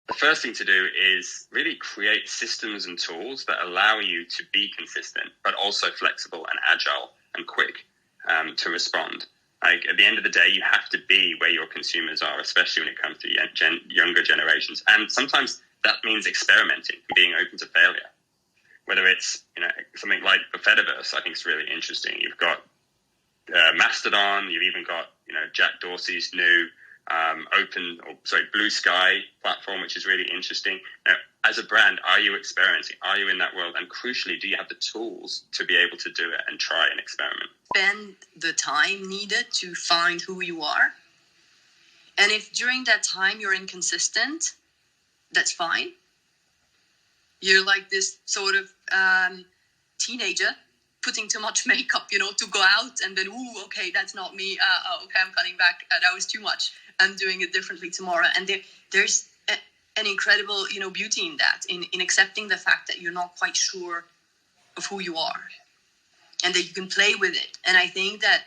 The first thing to do is really create systems and tools that allow you to be consistent, but also flexible and agile and quick to respond. Like at the end of the day, you have to be where your consumers are, especially when it comes to younger generations. And sometimes that means experimenting and being open to failure. Whether it's something like the Fediverse, I think is really interesting. You've got Mastodon. You've even got Jack Dorsey's new Blue Sky platform, which is really interesting. Now, as a brand, are you experimenting? Are you in that world? And crucially, do you have the tools to be able to do it and try and experiment? Spend the time needed to find who you are. And if during that time you're inconsistent, that's fine. You're like this sort of teenager putting too much makeup, to go out and then, okay, that's not me. Okay, I'm cutting back. That was too much. I'm doing it differently tomorrow. And there's an incredible, beauty in that, in accepting the fact that you're not quite sure of who you are and that you can play with it. And I think that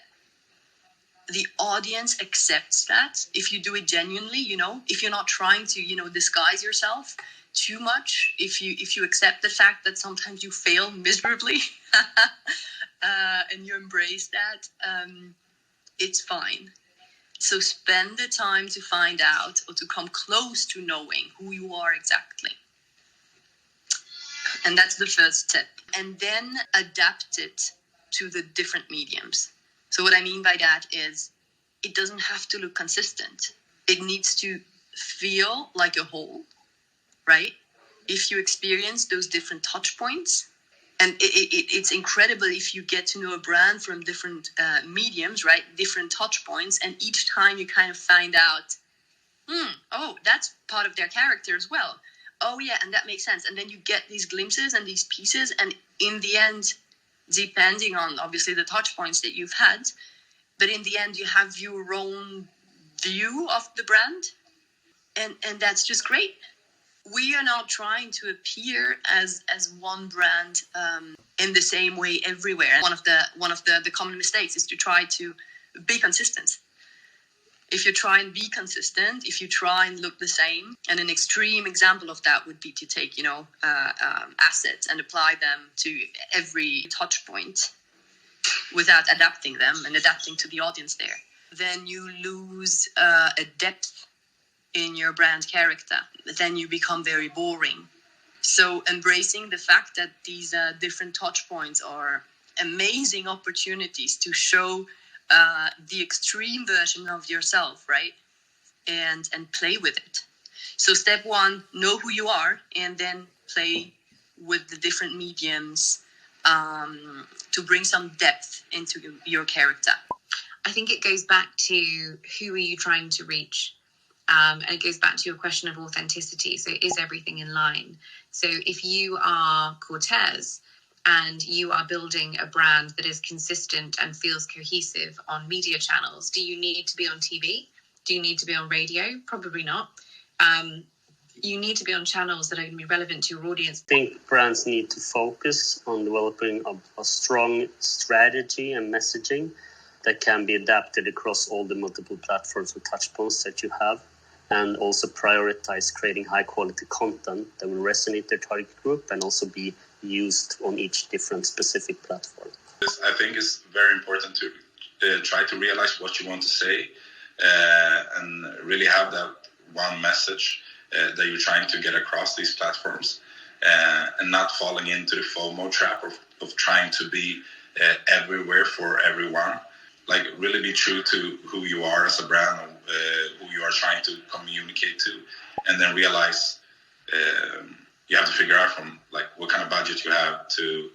the audience accepts that if you do it genuinely, if you're not trying to, disguise yourself too much, if you accept the fact that sometimes you fail miserably and you embrace that, it's fine. So spend the time to find out or to come close to knowing who you are exactly. And that's the first step. And then adapt it to the different mediums. So what I mean by that is it doesn't have to look consistent. It needs to feel like a whole, right? If you experience those different touch points, and it's incredible if you get to know a brand from different mediums, right? Different touch points. And each time you kind of find out, that's part of their character as well. Oh yeah, and that makes sense. And then you get these glimpses and these pieces. And in the end, depending on obviously the touch points that you've had, but in the end, you have your own view of the brand. And that's just great. We are not trying to appear as one brand in the same way everywhere. One of the common mistakes is to try to be consistent. If you try and be consistent, if you try and look the same, and an extreme example of that would be to take assets and apply them to every touch point without adapting them and adapting to the audience there, then you lose a depth in your brand character. Then you become very boring. So embracing the fact that these different touch points are amazing opportunities to show the extreme version of yourself, right? And play with it. So step one, know who you are, and then play with the different mediums to bring some depth into your character. I think it goes back to who are you trying to reach? And it goes back to your question of authenticity. So is everything in line? So if you are Cortez and you are building a brand that is consistent and feels cohesive on media channels, do you need to be on TV? Do you need to be on radio? Probably not. You need to be on channels that are going to be relevant to your audience. I think brands need to focus on developing a strong strategy and messaging that can be adapted across all the multiple platforms or touch points that you have, and also prioritize creating high quality content that will resonate their target group and also be used on each different specific platform. I think it's very important to try to realize what you want to say and really have that one message that you're trying to get across these platforms, and not falling into the FOMO trap of trying to be everywhere for everyone. Like really be true to who you are as a brand, who you are trying to communicate to, and then realize you have to figure out from like what kind of budget you have to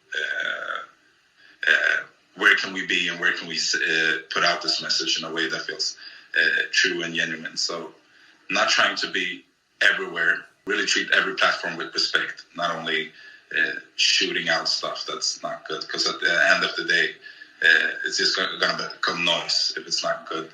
where can we be and where can we put out this message in a way that feels true and genuine. So not trying to be everywhere, really treat every platform with respect, not only shooting out stuff that's not good, because at the end of the day, it's just going to become noise if it's not good